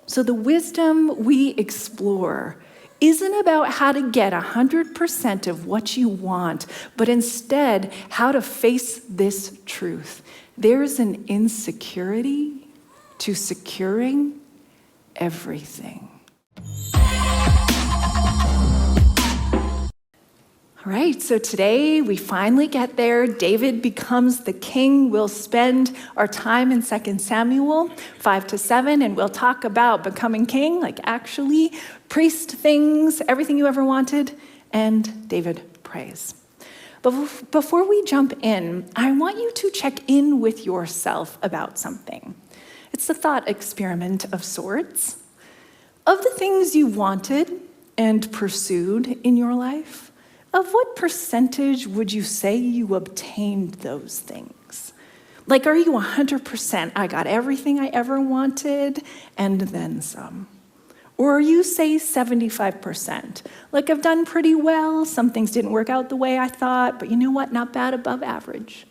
So the wisdom we explore isn't about how to get 100% of what you want, but instead how to face this truth. There's an insecurity to securing everything. All right, so today we finally get there. David becomes the king. We'll spend our time in 2 Samuel 5-7, and we'll talk about becoming king, like actually priest things, everything you ever wanted, and David prays. But before we jump in, I want you to check in with yourself about something. It's a thought experiment of sorts. Of the things you wanted and pursued in your life, of what percentage would you say you obtained those things? Like, are you 100%, I got everything I ever wanted and then some? Or are you, say, 75%? Like, I've done pretty well, some things didn't work out the way I thought, but you know what, not bad, above average.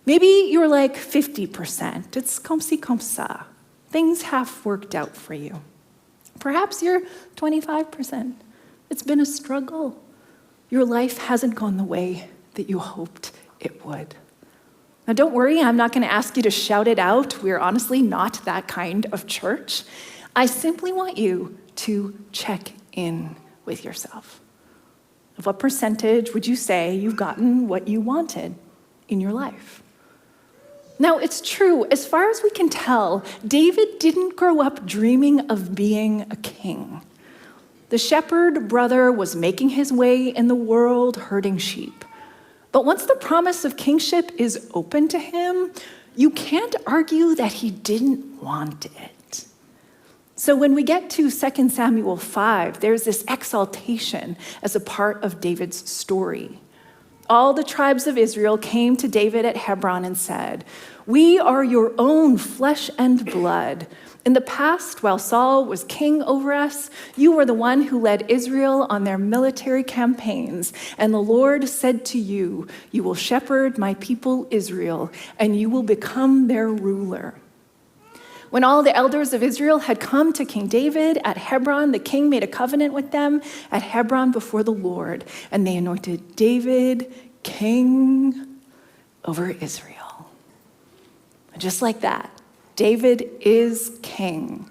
Maybe you're like 50%, it's comme ci, comme ça. Things have worked out for you. Perhaps you're 25%. It's been a struggle. Your life hasn't gone the way that you hoped it would. Now, don't worry, I'm not going to ask you to shout it out. We're honestly not that kind of church. I simply want you to check in with yourself. Of what percentage would you say you've gotten what you wanted in your life? Now, it's true, as far as we can tell, David didn't grow up dreaming of being a king. The shepherd brother was making his way in the world, herding sheep. But once the promise of kingship is open to him, you can't argue that he didn't want it. So when we get to 2 Samuel 5, there's this exaltation as a part of David's story. All the tribes of Israel came to David at Hebron and said, "We are your own flesh and blood. In the past, while Saul was king over us, you were the one who led Israel on their military campaigns. And the Lord said to you, you will shepherd my people Israel, and you will become their ruler." When all the elders of Israel had come to King David at Hebron, the king made a covenant with them at Hebron before the Lord, and they anointed David king over Israel. And just like that, David is king.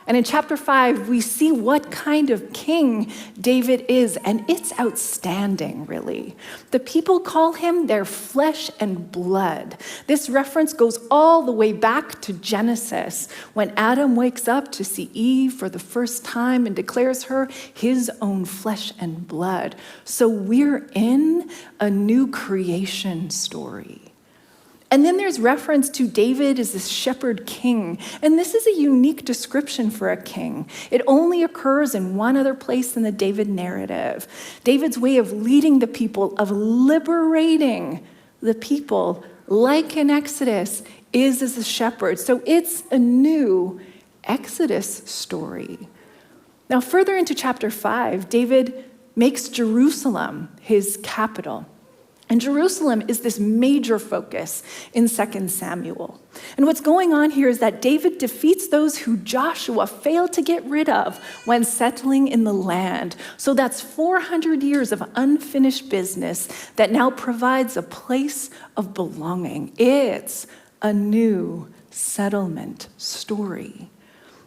And in chapter 5, we see what kind of king David is, and it's outstanding, really. The people call him their flesh and blood. This reference goes all the way back to Genesis, when Adam wakes up to see Eve for the first time and declares her his own flesh and blood. So we're in a new creation story. And then there's reference to David as this shepherd king. And this is a unique description for a king. It only occurs in one other place in the David narrative. David's way of leading the people, of liberating the people, like in Exodus, is as a shepherd. So it's a new Exodus story. Now, further into chapter 5, David makes Jerusalem his capital. And Jerusalem is this major focus in 2 Samuel. And what's going on here is that David defeats those who Joshua failed to get rid of when settling in the land. So that's 400 years of unfinished business that now provides a place of belonging. It's a new settlement story.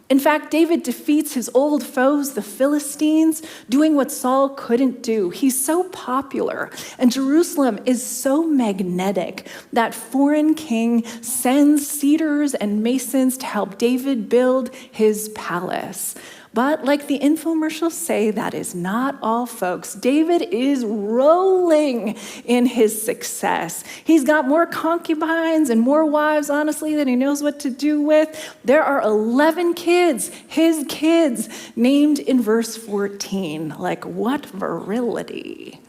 In fact, David defeats his old foes, the Philistines, doing what Saul couldn't do. He's so popular, and Jerusalem is so magnetic that foreign king sends cedars and masons to help David build his palace. But like the infomercials say, that is not all, folks. David is rolling in his success. He's got more concubines and more wives, honestly, than he knows what to do with. There are 11 kids, his kids, named in verse 14. Like, what virility.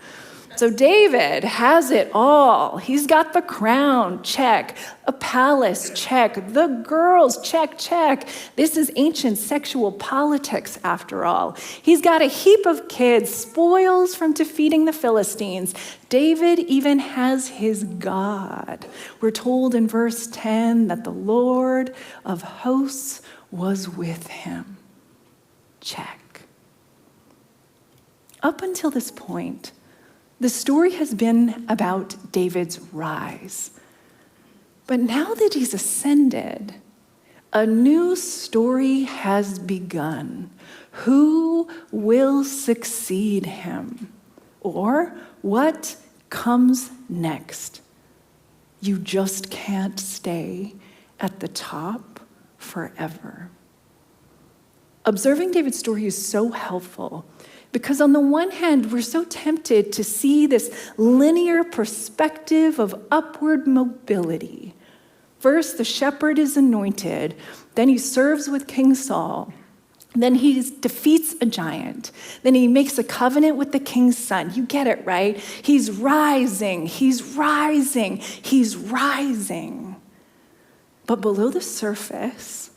So David has it all. He's got the crown, check. A palace, check. The girls, check, check. This is ancient sexual politics, after all. He's got a heap of kids, spoils from defeating the Philistines. David even has his God. We're told in verse 10 that the Lord of hosts was with him. Check. Up until this point, the story has been about David's rise. But now that he's ascended, a new story has begun. Who will succeed him? Or what comes next? You just can't stay at the top forever. Observing David's story is so helpful because on the one hand, we're so tempted to see this linear perspective of upward mobility. First, the shepherd is anointed, then he serves with King Saul, then he defeats a giant, then he makes a covenant with the king's son. You get it, right? He's rising, he's rising, he's rising. But below the surface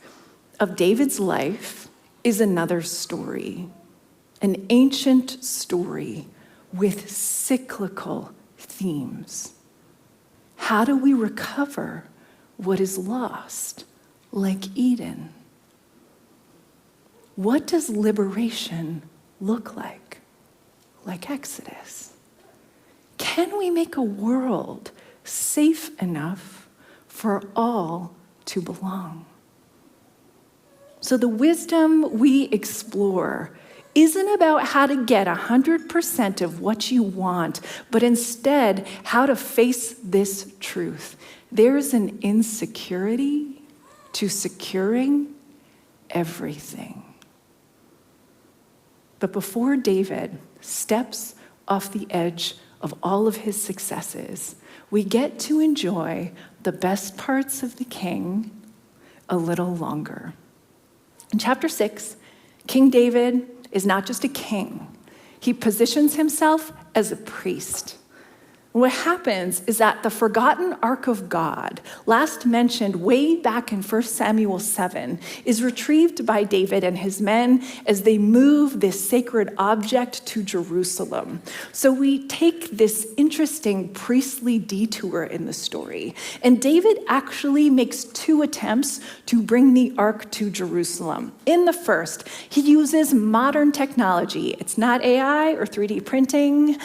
of David's life is another story, an ancient story with cyclical themes. How do we recover what is lost, like Eden? What does liberation look like Exodus? Can we make a world safe enough for all to belong? So the wisdom we explore isn't about how to get 100% of what you want, but instead how to face this truth. There's an insecurity to securing everything. But before David steps off the edge of all of his successes, we get to enjoy the best parts of the king a little longer. In chapter 6, King David is not just a king. He positions himself as a priest. What happens is that the forgotten ark of God, last mentioned way back in 1 Samuel 7, is retrieved by David and his men as they move this sacred object to Jerusalem. So we take this interesting priestly detour in the story. And David actually makes 2 attempts to bring the ark to Jerusalem. In the first, he uses modern technology. It's not AI or 3D printing.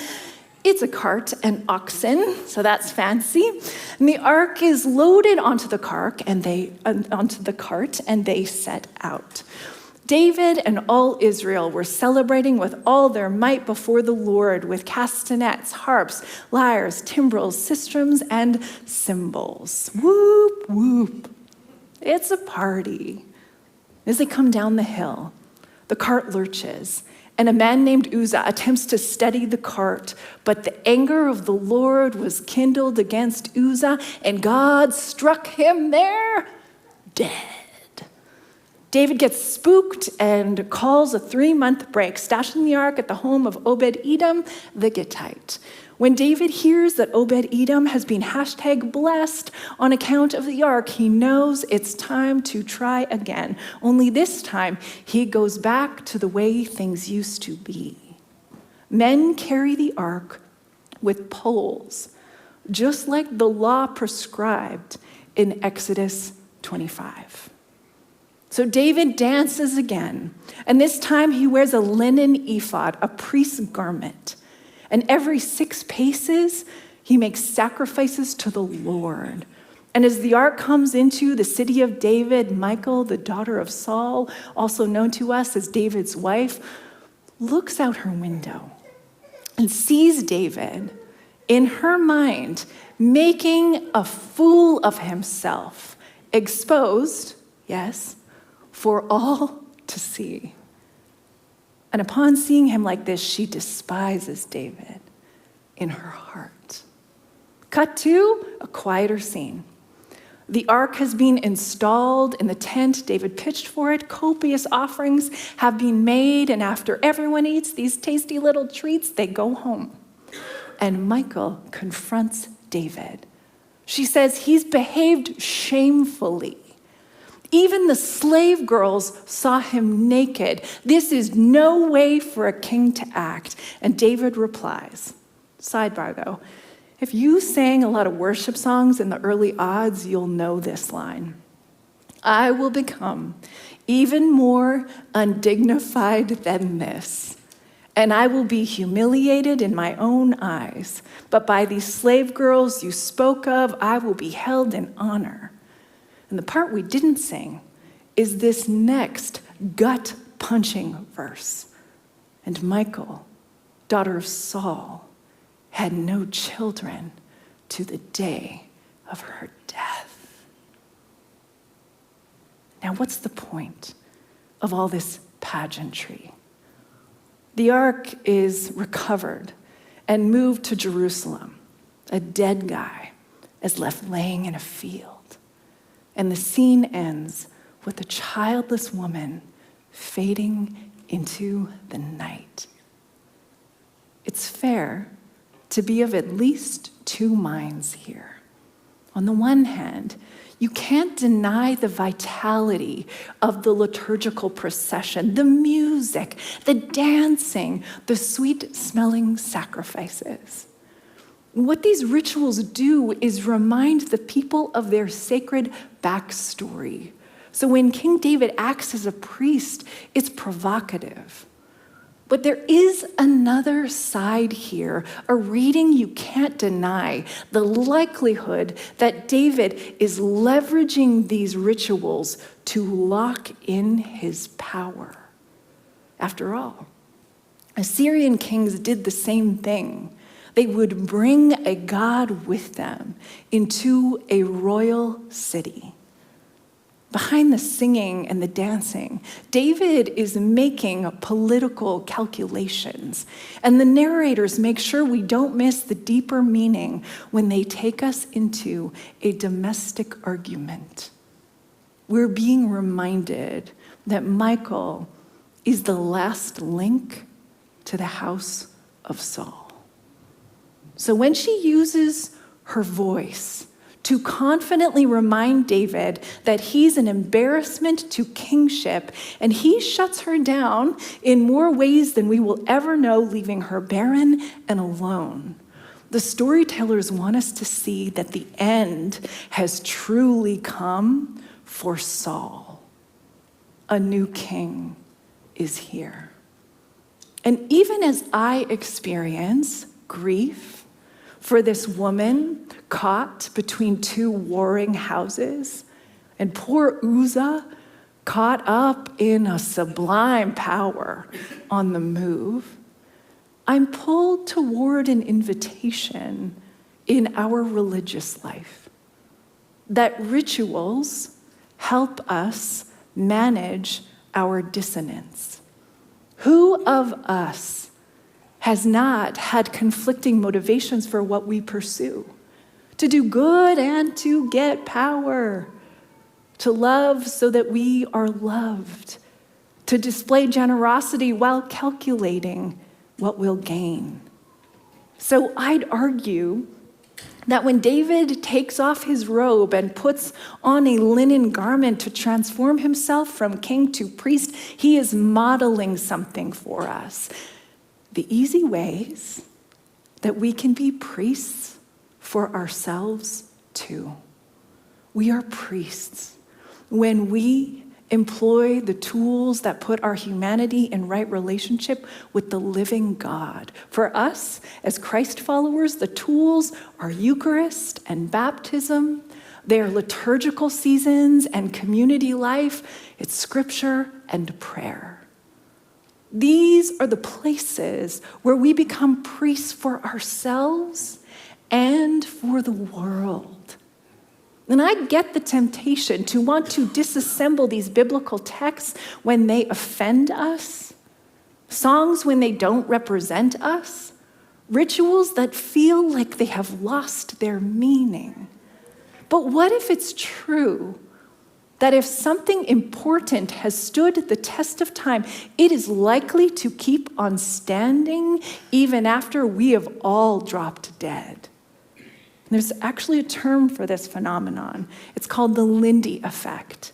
It's a cart and oxen, so that's fancy. And the ark is loaded onto the cart, and they set out. David and all Israel were celebrating with all their might before the Lord with castanets, harps, lyres, timbrels, sistrums, and cymbals. Whoop, whoop. It's a party. As they come down the hill, the cart lurches, and a man named Uzzah attempts to steady the cart, but the anger of the Lord was kindled against Uzzah, and God struck him there dead. David gets spooked and calls a 3-month break, stashing the ark at the home of Obed-Edom the Gittite. When David hears that Obed-Edom has been #blessed on account of the ark, he knows it's time to try again. Only this time, he goes back to the way things used to be. Men carry the ark with poles, just like the law prescribed in Exodus 25. So David dances again, and this time he wears a linen ephod, a priest's garment. And every 6 paces, he makes sacrifices to the Lord. And as the ark comes into the city of David, Michal, the daughter of Saul, also known to us as David's wife, looks out her window and sees David, in her mind, making a fool of himself, exposed, yes, for all to see. And upon seeing him like this, she despises David in her heart. Cut to a quieter scene. The ark has been installed in the tent David pitched for it. Copious offerings have been made, and after everyone eats these tasty little treats, they go home. And Michal confronts David. She says he's behaved shamefully. Even the slave girls saw him naked. This is no way for a king to act. And David replies, sidebar though, if you sang a lot of worship songs in the early odds, you'll know this line. I will become even more undignified than this. And I will be humiliated in my own eyes. But by these slave girls you spoke of, I will be held in honor. And the part we didn't sing is this next gut-punching verse. And Michal, daughter of Saul, had no children to the day of her death. Now, what's the point of all this pageantry? The ark is recovered and moved to Jerusalem. A dead guy is left laying in a field. And the scene ends with a childless woman fading into the night. It's fair to be of at least two minds here. On the one hand, you can't deny the vitality of the liturgical procession, the music, the dancing, the sweet-smelling sacrifices. What these rituals do is remind the people of their sacred backstory. So when King David acts as a priest, it's provocative. But there is another side here, a reading you can't deny, the likelihood that David is leveraging these rituals to lock in his power. After all, Assyrian kings did the same thing. They would bring a god with them into a royal city. Behind the singing and the dancing, David is making political calculations, and the narrators make sure we don't miss the deeper meaning when they take us into a domestic argument. We're being reminded that Michal is the last link to the house of Saul. So when she uses her voice to confidently remind David that he's an embarrassment to kingship, and he shuts her down in more ways than we will ever know, leaving her barren and alone. The storytellers want us to see that the end has truly come for Saul. A new king is here. And even as I experience grief for this woman caught between two warring houses, and poor Uzzah caught up in a sublime power on the move, I'm pulled toward an invitation in our religious life that rituals help us manage our dissonance. Who of us has not had conflicting motivations for what we pursue? To do good and to get power, to love so that we are loved, to display generosity while calculating what we'll gain. So I'd argue that when David takes off his robe and puts on a linen garment to transform himself from king to priest, he is modeling something for us. The easy ways that we can be priests for ourselves too. We are priests when we employ the tools that put our humanity in right relationship with the living God. For us, as Christ followers, the tools are Eucharist and baptism. They are liturgical seasons and community life. It's scripture and prayer. These are the places where we become priests for ourselves and for the world. And I get the temptation to want to disassemble these biblical texts when they offend us, songs when they don't represent us, rituals that feel like they have lost their meaning. But what if it's true that if something important has stood the test of time, it is likely to keep on standing even after we have all dropped dead? There's actually a term for this phenomenon. It's called the Lindy effect.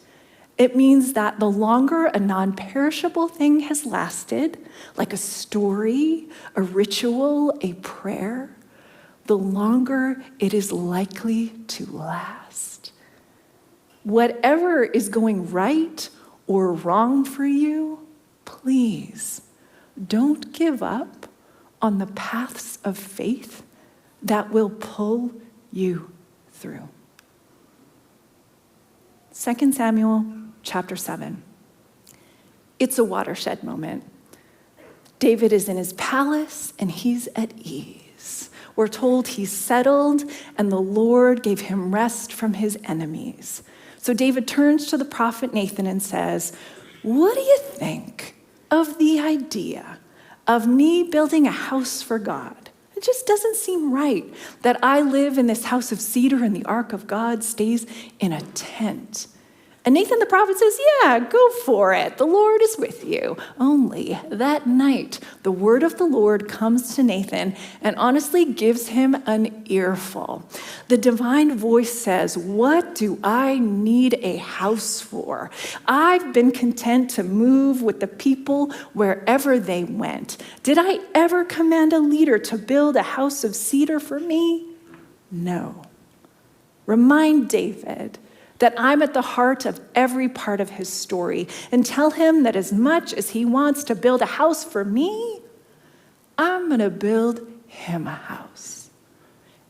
It means that the longer a non-perishable thing has lasted, like a story, a ritual, a prayer, the longer it is likely to last. Whatever is going right or wrong for you, please don't give up on the paths of faith that will pull you through. 2 Samuel chapter 7. It's a watershed moment. David is in his palace and he's at ease. We're told he's settled and the Lord gave him rest from his enemies. So David turns to the prophet Nathan and says, "What do you think of the idea of me building a house for God? It just doesn't seem right that I live in this house of cedar and the ark of God stays in a tent." And Nathan the prophet says, "Yeah, go for it. The Lord is with you." Only that night, the word of the Lord comes to Nathan and honestly gives him an earful. The divine voice says, "What do I need a house for? I've been content to move with the people wherever they went. Did I ever command a leader to build a house of cedar for me? No." Remind David that I'm at the heart of every part of his story, and tell him that as much as he wants to build a house for me, I'm going to build him a house.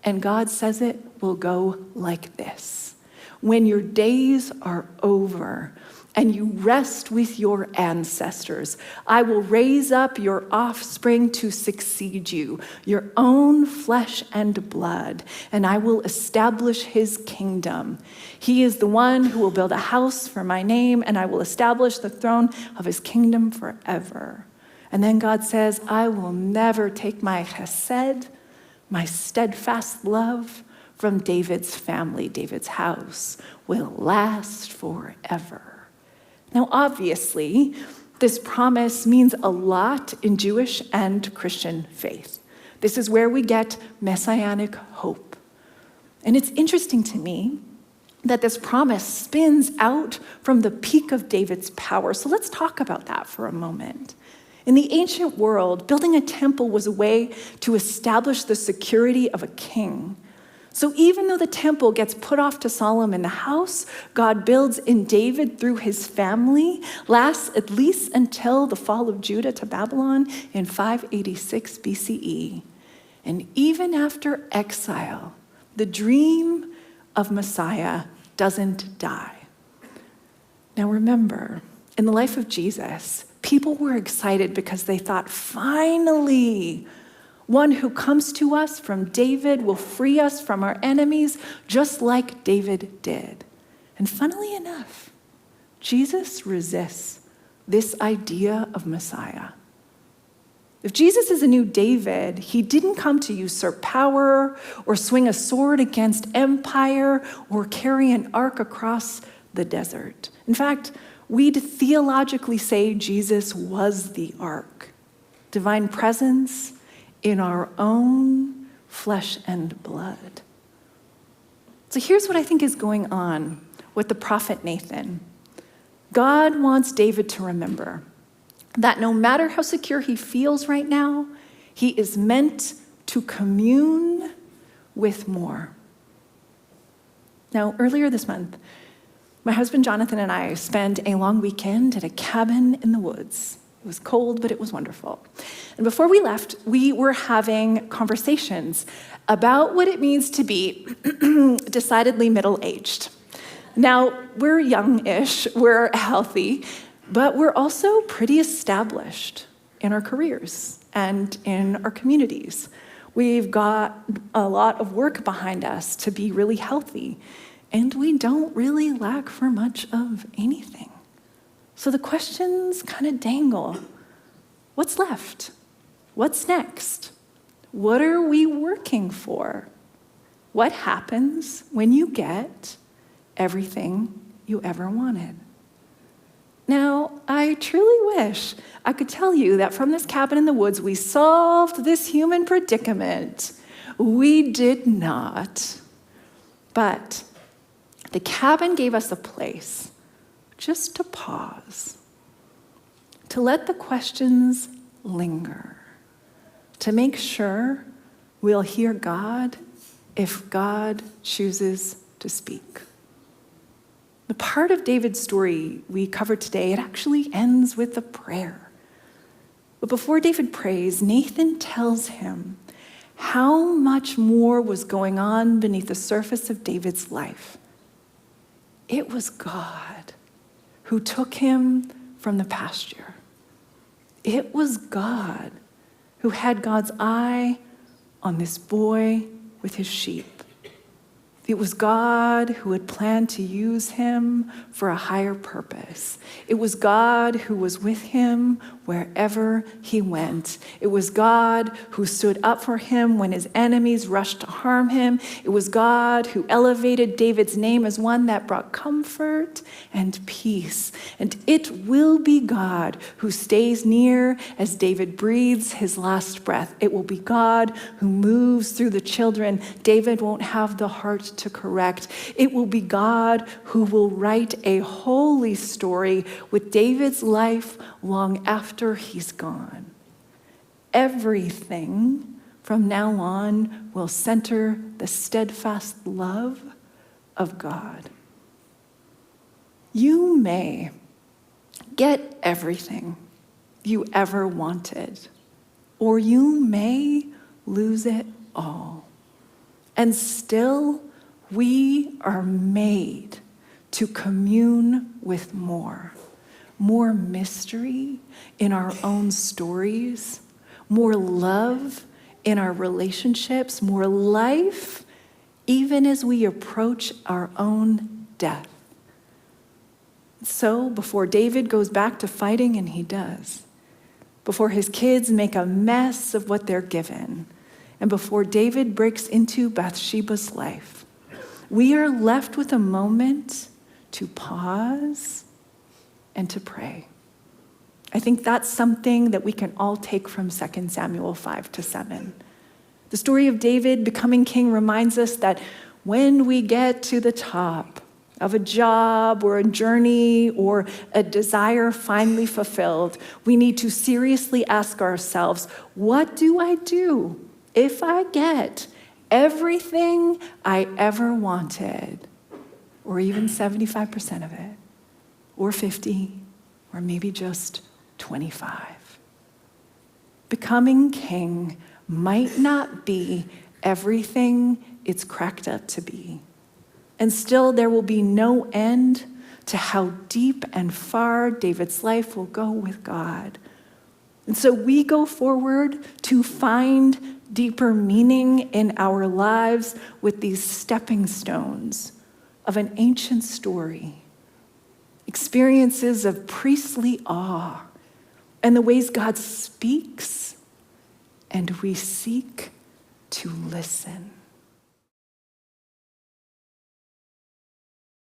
And God says it will go like this. When your days are over and you rest with your ancestors, I will raise up your offspring to succeed you, your own flesh and blood, and I will establish his kingdom. He is the one who will build a house for my name, and I will establish the throne of his kingdom forever. And then God says, I will never take my chesed, my steadfast love, from David's family. David's house will last forever. Now, obviously, this promise means a lot in Jewish and Christian faith. This is where we get messianic hope. And it's interesting to me that this promise spins out from the peak of David's power. So let's talk about that for a moment. In the ancient world, building a temple was a way to establish the security of a king. So even though the temple gets put off to Solomon, the house God builds in David through his family lasts at least until the fall of Judah to Babylon in 586 BCE. And even after exile, the dream of Messiah doesn't die. Now remember, in the life of Jesus, people were excited because they thought, finally, one who comes to us from David will free us from our enemies, just like David did. And funnily enough, Jesus resists this idea of Messiah. If Jesus is a new David, he didn't come to usurp power or swing a sword against empire or carry an ark across the desert. In fact, we'd theologically say Jesus was the ark, divine presence in our own flesh and blood. So here's what I think is going on with the prophet Nathan. God wants David to remember that no matter how secure he feels right now, he is meant to commune with more. Now, earlier this month, my husband Jonathan and I spent a long weekend at a cabin in the woods. It was cold, but it was wonderful. And before we left, we were having conversations about what it means to be decidedly middle-aged. Now, we're young-ish, we're healthy, but we're also pretty established in our careers and in our communities. We've got a lot of work behind us to be really healthy, and we don't really lack for much of anything. So the questions kind of dangle. What's left? What's next? What are we working for? What happens when you get everything you ever wanted? Now, I truly wish I could tell you that from this cabin in the woods, we solved this human predicament. We did not. But the cabin gave us a place just to pause, to let the questions linger, to make sure we'll hear God if God chooses to speak. The part of David's story we covered today, it actually ends with a prayer. But before David prays, Nathan tells him how much more was going on beneath the surface of David's life. It was God who took him from the pasture. It was God who had God's eye on this boy with his sheep. It was God who had planned to use him for a higher purpose. It was God who was with him wherever he went. It was God who stood up for him when his enemies rushed to harm him. It was God who elevated David's name as one that brought comfort and peace. And it will be God who stays near as David breathes his last breath. It will be God who moves through the children David won't have the heart to correct. It will be God who will write a holy story with David's life long after he's gone. Everything from now on will center the steadfast love of God. You may get everything you ever wanted, or you may lose it all. And still, we are made to commune with more mystery in our own stories, more love in our relationships, more life, even as we approach our own death. So before David goes back to fighting, and he does, before his kids make a mess of what they're given, and before David breaks into Bathsheba's life, we are left with a moment to pause and to pray. I think that's something that we can all take from 2 Samuel 5-7. The story of David becoming king reminds us that when we get to the top of a job or a journey or a desire finally fulfilled, we need to seriously ask ourselves, what do I do if I get everything I ever wanted, or even 75% of it, or 50, or maybe just 25? Becoming king might not be everything it's cracked up to be. And still there will be no end to how deep and far David's life will go with God. And so we go forward to find deeper meaning in our lives with these stepping stones of an ancient story, experiences of priestly awe, and the ways God speaks, and we seek to listen.